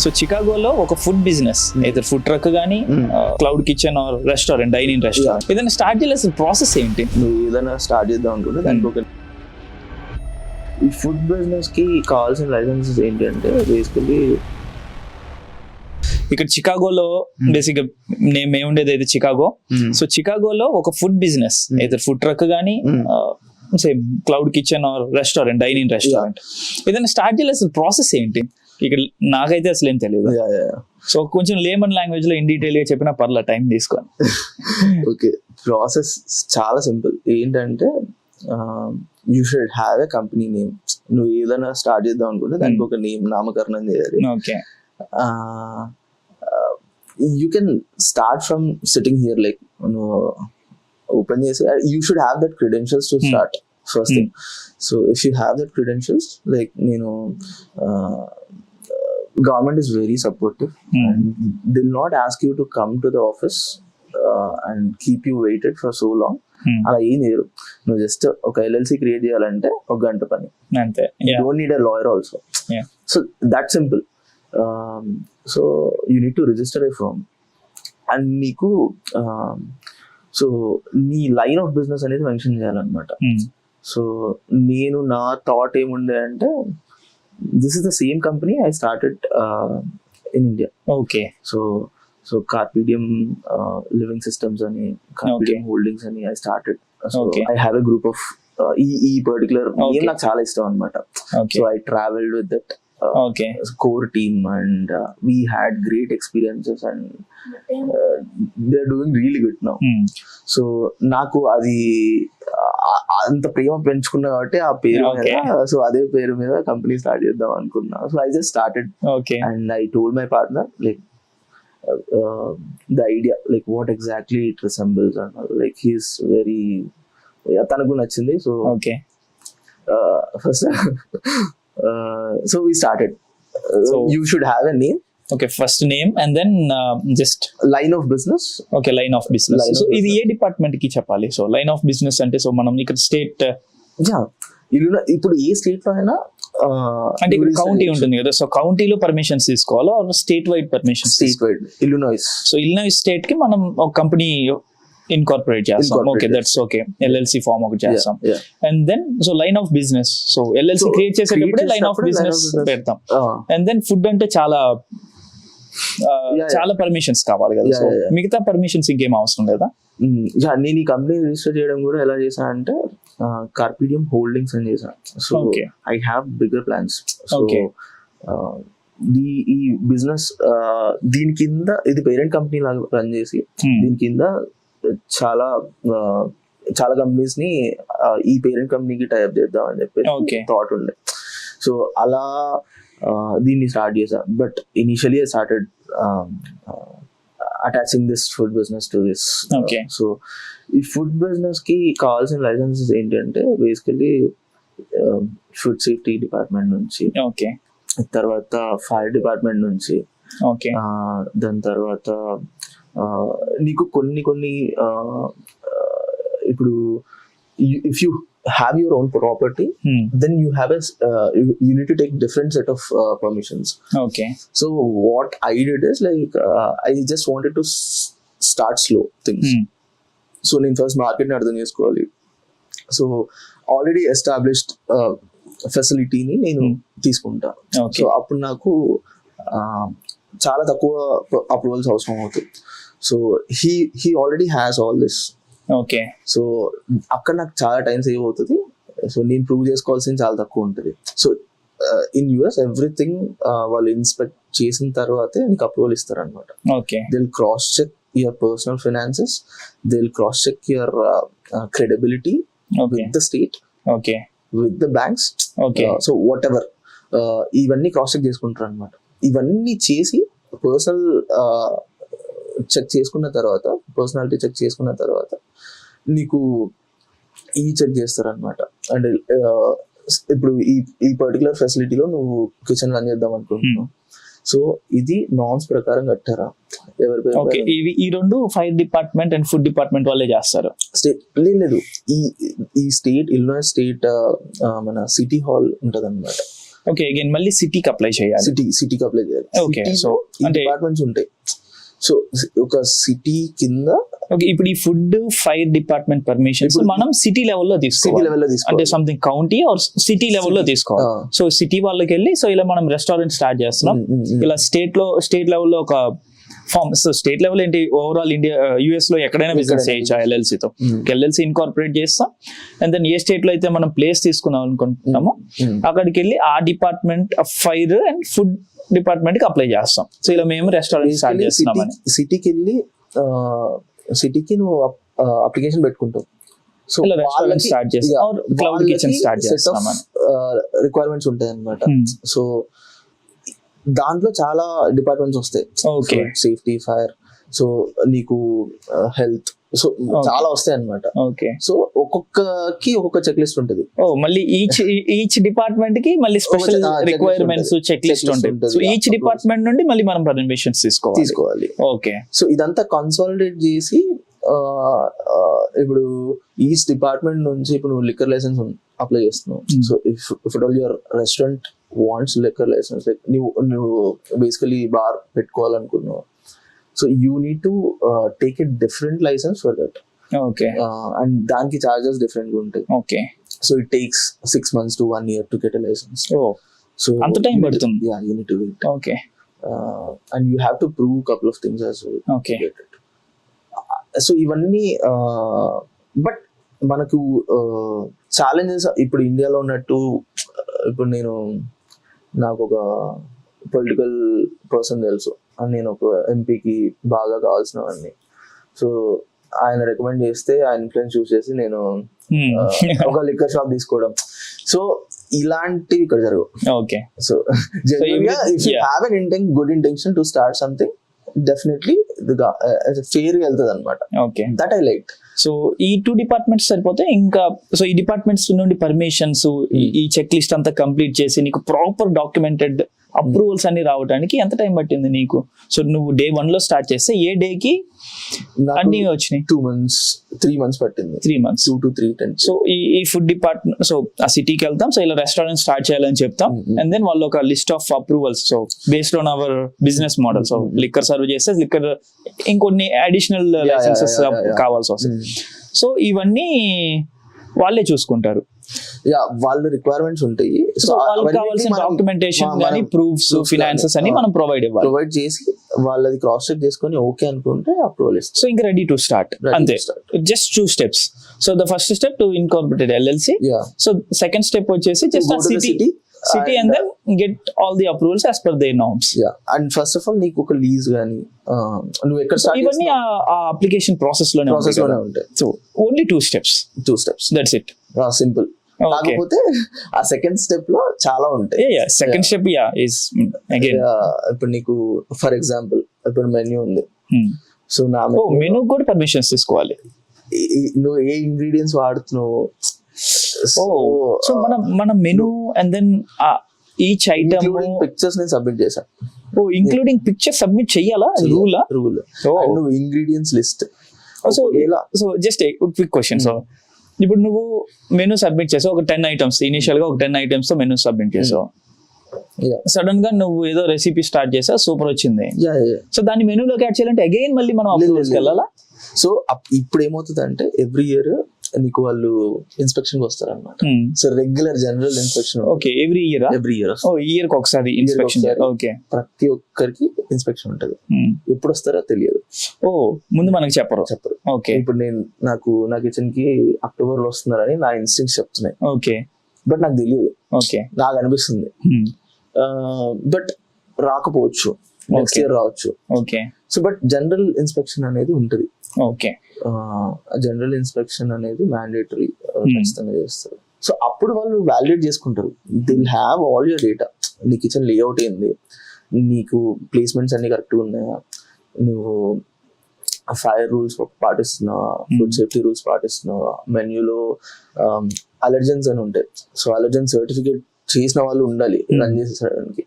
So చికాగోలో ఒక food business అయితే ఫుడ్ ట్రక్ కానీ cloud kitchen or restaurant dining restaurant ఏదైనా స్టార్ట్ చేయాల్సిన ప్రాసెస్ ఏంటి? నువ్వు ఏదైనా స్టార్ట్ చేద్దాం అనుకుంటే దానికి ఒక ఈ ఫుడ్ బిజినెస్ కి కావాల్సిన లైసెన్సెస్ ఏంటి అంటే బేసికలీ ఇక్కడ చికాగోలో బేసిక్ మేము ఉండేది అయితే చికాగో. సో చికాగోలో ఒక ఫుడ్ బిజినెస్ అయితే ఫుడ్ ట్రక్ కానీ same cloud kitchen or restaurant dining restaurant ఏదైనా స్టార్ట్ చేయాల్సిన ప్రాసెస్ ఏంటి? ఇక్కడ నాకైతే అసలు ఏం తెలియదు. సో కొంచెం లేమన్ లాంగ్వేజ్ లో ఇన్ డీటెయిల్ గా చెప్పినా పర్లా, టైం తీసుకొని. ఓకే, ప్రాసెస్ చాలా సింపుల్. ఏంటంటే you should have a company name. నువ్వు ఏదైనా స్టార్ట్ చేద్దాం అనుకుంటే దానికి ఒక నేమ్ నామకరణం చేయాలి. Okay, you can start from sitting here, like నువ్వు ఓపెన్ చేసి you should have that credentials to start first thing. So if you have that credentials, like నేను government is very supportive and they'll not ask you to come to the office and keep you waited for so long. అలా ఏం చేయరు. నువ్వు just ఒక LLC create చేయాలంటే ఒక గంట పని అంతే. Don't need a lawyer also. So that simple. So you need to register a firm and నీకు సో నీ లైన్ ఆఫ్ బిజినెస్ అనేది మెన్షన్ చేయాలన్నమాట. సో నేను నా థాట్ ఏముండే అంటే this is the same company I started in India. Okay. So Carpedium Living Systems and Carpedium Holdings and I started. So okay. I have a group of e particular name నాకు చాలా ఇష్టం అన్నమాట. So I traveled with that core team and we had great experiences and they're doing really good now. So నాకు అది అంత ప్రేమ పెంచుకున్నా కాబట్టి ఆ పేరు మీద, సో అదే పేరు మీద కంపెనీ స్టార్ట్ చేద్దాం అనుకున్నా. So I just started and I told my partner like the idea, like what exactly it resembles and like he's very, తనకు నచ్చింది. So first so we started. You should have a name. Okay, first name and then just line of business. Okay, line of business. So ఇది ఏ department కి చెప్పాలి? So line of business అంటే so మనం ఇక్కడ state ఇప్పుడు ఏ state లో అయినా అంటే ఇక్కడ కౌంటీ ఉంటుంది కదా, సో కౌంటీలో పర్మిషన్స్ తీసుకోవాలా state wide permission? State wide. Illinois. So Illinois state కి మనం ఒక కంపెనీ ఇన్కార్పొరేట్ చేస్తాం. Okay, that's okay. LLC form ఒకటి చేస్తాం and then so line of business. So LLC create చేసేటప్పుడే లైన్ ఆఫ్ బిజినెస్ పెడతాం. అండ్ దెన్ ఫుడ్ అంటే చాలా పర్మిషన్స్ కావాలి కదా, సో మిగతా పర్మిషన్స్ ఇంకేం అవసరం లేదా? నేను ఈ కంపెనీ రిజిస్టర్ చేయడం కూడా ఎలా చేశా అంటే కార్పీడియం హోల్డింగ్స్ అని చేశా. So I have bigger plans. So ఈ బిజినెస్ దీని కింద ఇది పేరెంట్ కంపెనీ లాగా రన్ చేసి దీని కింద చాలా కంపెనీస్ ని ఈ పేరెంట్ కంపెనీకి టైప్ చేద్దాం అని చెప్పి థాట్ ఉండే. సో అలా దీన్ని స్టార్ట్ చేశా. But initially I started attaching this food business to this. So ఈ ఫుడ్ బిజినెస్ కి కావాల్సిన లైసెన్సెస్ ఏంటంటే బేసికలీ ఫుడ్ సేఫ్టీ డిపార్ట్మెంట్ నుంచి, తర్వాత ఫైర్ డిపార్ట్మెంట్ నుంచి, దాని తర్వాత నీకు కొన్ని ఇప్పుడు if you have your own property, then you have you need to take different set of permissions. Okay. So what I did is like I just wanted to start slow things. So నేను first market ని అర్థం చేసుకోవాలి. So already established ఫెసిలిటీని నేను తీసుకుంటాను. So అప్పుడు నాకు చాలా తక్కువ అప్రూవల్స్ అవసరం అవుతుంది. So he already has all this. Okay. So అక్కడ నాకు చాలా టైం సేవ్ అవుతుంది. సో నేను ప్రూవ్ చేసుకోవాల్సింది చాలా తక్కువ ఉంటుంది. సో ఇన్ US ఎవ్రీథింగ్ వాళ్ళు ఇన్స్పెక్ట్ చేసిన తర్వాతే నీకు అప్రూవల్ ఇస్తారు అనమాట. They will cross check your personal finances, they will cross check your credibility with the state, with the banks. So whatever ఇవన్నీ క్రాస్ చెక్ చేసుకుంటారు అనమాట. ఇవన్నీ చేసి పర్సనల్ చెక్ చేసుకున్న తర్వాత, పర్సనాలిటీ చెక్ చేసుకున్న తర్వాత నీకు ఈ చెక్ చేస్తారు అనమాట. అంటే ఇప్పుడు ఈ పర్టికులర్ ఫెసిలిటీలో నువ్వు కిచెన్ రన్ చేద్దాం అనుకుంటున్నావు. సో ఇది నార్మ్స్ ప్రకారం కట్టారా, ఎవరి పేరు? ఈ రెండు fire department and food department వాళ్ళే చేస్తారు. స్టేట్ లేదు, ఈ స్టేట్ ఇల్లినాయిస్ స్టేట్ మన సిటీ హాల్ ఉంటది అనమాట. ఓకే అగైన్ మళ్ళీ సిటీకి అప్లై చేయాలి. సిటీకి అప్లై చేయాలి. Okay, City so లో ఈ అంటే- డిపార్ట్మెంట్స్ ఉంటాయి. సో ఒక సిటీ కింద ఓకే ఇప్పుడు ఈ ఫుడ్ ఫైర్ డిపార్ట్మెంట్ పర్మిషన్స్ ఇప్పుడు మనం సిటీ లెవెల్లో సిటీ తీసుకోవాలి, లెవెల్లో అంటే తీసుకోవాలి. సంథింగ్ కౌంటీ ఆర్ సిటీ లెవెల్లో తీసుకోవాలి. సో సిటీ వాళ్ళకి వెళ్ళి సో ఇలా మనం రెస్టారెంట్ స్టార్ట్ చేస్తున్నాం, ఇలా స్టేట్ లెవెల్లో ఒక ఫార్మ్. సో స్టేట్ లెవెల్ ఏంటి, ఓవరాల్ ఇండియా యుఎస్ లో ఎక్కడైనా బిజినెస్ చేయొచ్చు ఎల్ఎల్సీతో. ఎల్ఎల్సీ ఇన్కార్పొరేట్ చేస్తాం అండ్ దెన్ ఏ స్టేట్ లో అయితే మనం ప్లేస్ తీసుకుందాం అనుకుంటున్నామో అక్కడికి వెళ్ళి ఆ department fire and food department కి అప్లై చేస్తాం. సో ఇలా మేము రెస్టారెంట్ స్టార్ట్ చేస్తున్నామని. సిటీకి వెళ్ళి సిటీకి నువ్వు అప్లికేషన్ పెట్టుకుంటావు. సో ఇలా restaurant start చేస్తాం or cloud kitchen start చేస్తామని. రిక్వైర్మెంట్స్ ఉంటాయి అన్నమాట. సో దాంట్లో చాలా డిపార్ట్మెంట్స్ వస్తాయి. ఓకే సేఫ్టీ, ఫైర్, సో నీకు హెల్త్, సో చాలా వస్తాయి అన్నమాట. ఓకే సో ఒక్కొక్కకి ఒక్కొక్క చెక్ లిస్ట్ ఉంటుంది. ఓ మళ్ళీ ఈచ్ డిపార్ట్మెంట్ కి మళ్ళీ స్పెషల్ checklist రిక్వైర్మెంట్స్ ఉంటుంది. చెక్ లిస్ట్ Checklist ఉంటుంది. ఉంటుంది. సో ఈచ్ డిపార్ట్మెంట్ నుండి మళ్ళీ మనం పర్మిషన్స్ తీసుకోవాలి. ఓకే సో ఇదంతా కన్సాలిడేట్ చేసి ఇప్పుడు ఈచ్ డిపార్ట్మెంట్ నుంచి ఇప్పుడు నువ్వు లిక్కర్ లైసెన్స్ అప్లై చేస్తున్నావు. So if it all your restaurant wants liquor licence, like నువ్వు బేసికలీ బార్ పెట్టుకోవాలనుకున్నావు, so you need to take a different licence for that. Okay and దానికి చార్జెస్ డిఫరెంట్ గా ఉంటాయి. Okay so it takes 6 months to 1 year to get a license. Oh So అంత time పడుతుంది. Yeah, you need to wait. Okay And you have to prove a couple of things as well. Okay Get it. So ఇవన్నీ but మనకు challenges ఇప్పుడు ఇండియాలో ఉన్నట్టు, ఇప్పుడు నాకు ఒక పొలిటికల్ పర్సన్ తెలుసు, నేను ఒక ఎంపీకి బాగా కావాల్సినవన్నీ. సో ఆయన రికమెండ్ చేస్తే ఆయన ఇన్ఫ్లుయెన్స్ చూస్ చేసి నేను ఒక లిక్కర్ షాప్ తీసుకోవడం. సో ఇలాంటివి ఇక్కడ జరగవు. ఓకే సో జనరల్గా if you have an good intention to start something, definitely fair వెళ్తుంది అనమాట. Okay that I like. So ఈ 2 డిపార్ట్మెంట్స్ సరిపోతే ఇంకా సో ఈ డిపార్ట్మెంట్స్ నుండి పర్మిషన్స్ ఈ చెక్ లిస్ట్ అంతా కంప్లీట్ చేసి నీకు ప్రాపర్ డాక్యుమెంటెడ్ అప్రూవల్స్ అన్ని రావడానికి ఎంత టైం పట్టింది నీకు? సో నువ్వు day 1 లో స్టార్ట్ చేస్తే ఏ డేకి అన్ని వచ్చినాయి? 2 months 3 months పట్టింది. 3 months. 2 to 3 10. సో ఈ ఫుడ్ డిపార్ట్మెంట్, సో ఆ సిటీకి వెళ్తాం, సో ఇలా రెస్టారెంట్ స్టార్ట్ చేయాలని చెప్తాం అండ్ దెన్ వాళ్ళు ఒక list of approvals, so based on our business model, so liquor serve చేస్తే లిక్కర్ ఇంకొన్ని అడిషనల్ లైసెన్సెస్ కావాల్సి వస్తుంది. సో ఇవన్నీ వాళ్ళే చూసుకుంటారు. యా, వాళ్ళ రిక్వైర్మెంట్స్ ఉంటాయి. సో వాళ్ళకి కావాల్సిన డాక్యుమెంటేషన్ కానీ ప్రూఫ్స్, ఫినాన్సెస్ అన్ని మనం ప్రొవైడ్ చేసి వాళ్ళది క్రాస్ చెక్ చేసుకొని ఓకే అనుకుంటే అప్రూవల్ ఇస్తాం. సో ఇంకా రెడీ టు స్టార్ట్ అంతే. Just 2 steps. So the first step to incorporated LLC. So second step వచ్చేసి just city and then get all the approvals as per their norms. And first of all నీకు ఒక lease గానీ నువ్వు ఎక్కడ start ఇవన్నీ ఆ application process లోనే ఉంటాయి. So only 2 steps. That's it. Simple. కాకపోతే ఆ సెకండ్ స్టెప్ లో చాలా ఉంటాయి. సెకండ్ స్టెప్ ఇస్ అగైన్ ఇప్పుడు నీకు ఫర్ ఎగ్జాంపుల్ ఇప్పుడు మెన్యూ ఉంది. సో నా మెనూ కూడా పర్మిషన్స్ తీసుకోవాలి. నువ్వు ఏ ఇంగ్రీడియంట్స్ వాడుతున్నావు, సో మన menu and then each item pictures నేను సబ్మిట్ చేశాను. ఇంక్లూడింగ్ పిక్చర్ సబ్మిట్ చెయ్యాలా? రూల్ నువ్వు ingredients list. So just quick question. So ఇప్పుడు నువ్వు మెనూ సబ్మిట్ చేసావు ఒక 10 items, ఇనిషియల్ గా ఒక 10 items తో మెనూ సబ్మిట్ చేసావు. సడన్ గా నువ్వు ఏదో రెసిపీ స్టార్ట్ చేసావు, సూపర్ వచ్చింది. సో దాన్ని మెనూలోకి యాడ్ చేయాలంటే అగైన్ మళ్ళీ మనం అప్లోడ్కి వెళ్ళాలా? సో ఇప్పుడు ఏమవుతుంది అంటే ఎవ్రీ ఇయర్ నీకు వాళ్ళు ఇన్స్పెక్షన్ వస్తారు అనమాట. So regular general inspection. Okay, every year year కి ఒకసారి ఇన్స్పెక్షన్. ఓకే, ప్రతి ఒక్కరికి ఇన్స్పెక్షన్ ఉంటది. ఎప్పుడు వస్తారో తెలియదు. ముందు మనకి చెప్పరు. ఓకే, ఇప్పుడు నా కిచెన్ కి అక్టోబర్ లో వస్తున్నారని నా ఇన్స్టింక్ట్స్ చెప్తున్నాయి. ఓకే, బట్ నాకు తెలియదు. ఓకే, నాకు అనిపిస్తుంది. బట్ రాకపోవచ్చు, నెక్స్ట్ ఇయర్ రావచ్చు. Okay, so but general inspection అనేది ఉంటది. ఓకే, జనరల్ ఇన్స్పెక్షన్ అనేది మ్యాండేటరీ, ఖచ్చితంగా చేస్తారు. సో అప్పుడు వాళ్ళు వ్యాలిడేట్ చేసుకుంటారు. They will have all your data. నీ కిచెన్ లేఅవుట్ ఏంది, నీకు ప్లేస్మెంట్స్ అన్ని కరెక్ట్గా ఉన్నాయా, నువ్వు ఫైర్ రూల్స్ పాటిస్తున్నావా, ఫుడ్ సేఫ్టీ రూల్స్ పాటిస్తున్నావా, మెన్యూలో అలర్జెన్స్ అని ఉంటాయి. సో అలర్జెన్ సర్టిఫికేట్ చేసిన వాళ్ళు ఉండాలి రన్ చేసేసడానికి.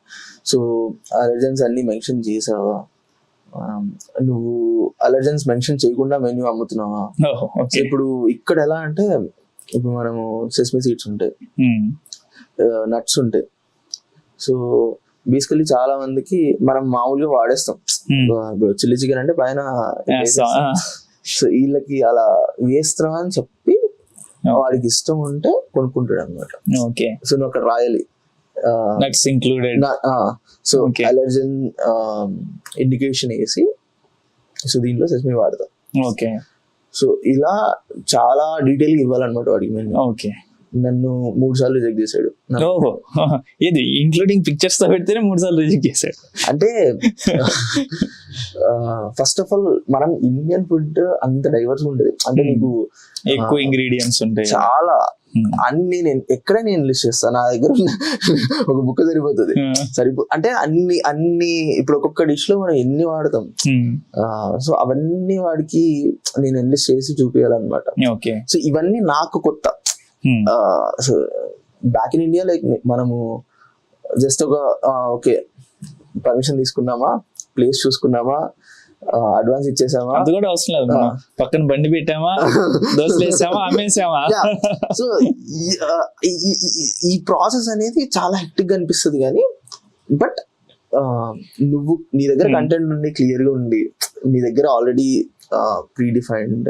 సో అలర్జెన్స్ అన్ని మెన్షన్ చేసావా, నువ్వు అలర్జెన్స్ మెన్షన్ చేయకుండా మెన్యూ అమ్ముతున్నావా. ఇప్పుడు ఇక్కడ ఎలా అంటే ఇప్పుడు మనము సెస్మీ సీడ్స్ ఉంటాయి, నట్స్ ఉంటాయి. సో బేసికలీ చాలా మందికి మనం మామూలుగా వాడేస్తాం. ఇప్పుడు చిల్లీ చికెన్ అంటే పైన సో వీళ్ళకి అలా వేస్తున్నాం అని చెప్పి వాడికి ఇష్టం ఉంటే కొనుక్కుంటాడు అనమాట. ఓకే, సో నువ్వు అక్కడ రాయాలి nuts included, so allergen indication వేసి సో దీంట్లో సెసమి వాడతాం. ఓకే, సో ఇలా చాలా డీటెయిల్ గా ఇవ్వాలన్నమాట వాడికి. నేను ఓకే, నన్ను 3 సార్లు రిజెక్ట్ చేశాడు. ఓహో, ఇది ఇంక్లూడింగ్ పిక్చర్స్ తో పెడితేనే 3 సార్లు రిజెక్ట్ చేశాడు. అంటే ఫస్ట్ ఆఫ్ ఆల్ మనం ఇండియన్ ఫుడ్ అంత డైవర్స్ ఉంటుంది. అంటే నీకు ఎక్కువ ఇంగ్రీడియంట్స్ ఉంటాయి చాలా, అన్ని నేను ఎక్కడే నేను లిస్ట్ చేస్తాను. నా దగ్గర ఒక బుక్ సరిపోతుంది. అంటే అన్ని ఇప్పుడు ఒక్కొక్క డిష్ లో మనం ఎన్ని వాడతాం, సో అవన్నీ వాడికి నేను ఎన్లిస్ట్ చేసి చూపించాలన్నమాట. ఓకే, సో ఇవన్నీ నాకు కొత్త. So back in India like మనము జస్ట్ ఒక ఓకే పర్మిషన్ తీసుకున్నామా, ప్లేస్ చూసుకున్నామా, అడ్వాన్స్ ఇచ్చేసామా, అది కూడా అవసరం లేదు. పక్కన బండి పెట్టామా, దోశలు వేసామా, అమ్మేసామా. సో ఈ ప్రాసెస్ అనేది చాలా హెక్టిక్ గా అనిపిస్తుంది కానీ, బట్ నువ్వు నీ దగ్గర కంటెంట్ ఉండి క్లియర్ గా ఉండి నీ దగ్గర ఆల్రెడీ ప్రీ డిఫైన్డ్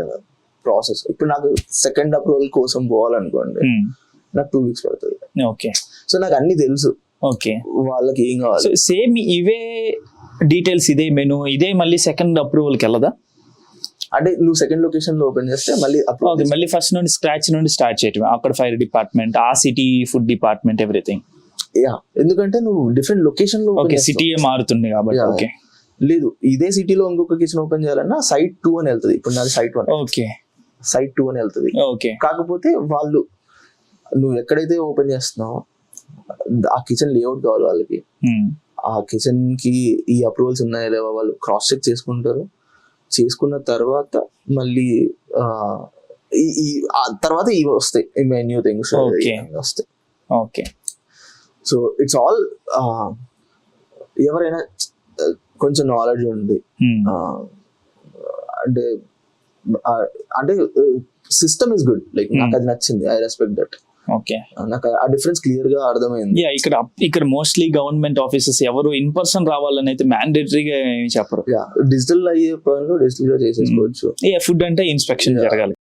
ప్రాసెస్. ఇప్పుడు నాకు సెకండ్ అప్రూవల్ కోసం పోవాలనుకోండి, నాకు 2 weeks పడుతుంది. ఓకే, సో నాకు అన్ని తెలుసు. ఓకే, వాళ్ళకి ఏం కావాలి, సేమ్ ఇవే డీటెయిల్స్, ఇదే మెనూ, ఇదే మళ్ళీ సెకండ్ అప్రూవల్ కి వెళ్ళదా? అంటే నువ్వు సెకండ్ లొకేషన్ లో ఓపెన్ చేస్తే మళ్ళీ ఫస్ట్ నుండి స్క్రాచ్ నుండి స్టార్ట్ చేయటం. అక్కడ ఫైర్ డిపార్ట్మెంట్, ఆ city food department, everything. Yeah, ఎందుకంటే నువ్వు డిఫరెంట్ లొకేషన్ లో సిటీ మారుతుంది కాబట్టి. ఓకే, లేదు ఇదే సిటీలో ఇంకొక కిచెన్ ఓపెన్ చేయాలన్నా సైట్ 2 అని వెళ్తుంది. ఇప్పుడు నాది సైట్ 1. ఓకే, సైట్ 2 అని వెళ్తుంది. ఓకే, కాకపోతే వాళ్ళు నువ్వు ఎక్కడైతే ఓపెన్ చేస్తున్నావో ఆ కిచెన్ లేఅవుట్ కావాలి వాళ్ళకి. ఆ కిచెన్ కి ఈ అప్రూవల్స్ ఉన్నాయా లేవా వాళ్ళు క్రాస్ చెక్ చేసుకుంటారు. చేసుకున్న తర్వాత మళ్ళీ తర్వాత ఇవి వస్తాయి, ఈ మెన్యూ థింగ్స్ వస్తాయి. ఓకే, సో ఇట్స్ ఆల్ ఎవరైనా కొంచెం నాలెడ్జ్ ఉంది అంటే సిస్టమ్ ఇస్ గుడ్. లైక్ నాకు అది నచ్చింది, ఐ రెస్పెక్ట్ దట్. ఓకే, నాకు ఆ డిఫరెన్స్ క్లియర్ గా అర్థమైంది. ఇక్కడ మోస్ట్లీ గవర్నమెంట్ ఆఫీసెస్ ఎవరు ఇన్ పర్సన్ రావాలని అయితే మ్యాండేటరీగా ఏమి చెప్పరు. డిజిటల్ అయ్యే పనులు డిజిటల్ గా చేసేసుకోవచ్చు. ఫుడ్ అంటే ఇన్స్పెక్షన్ జరగాలి.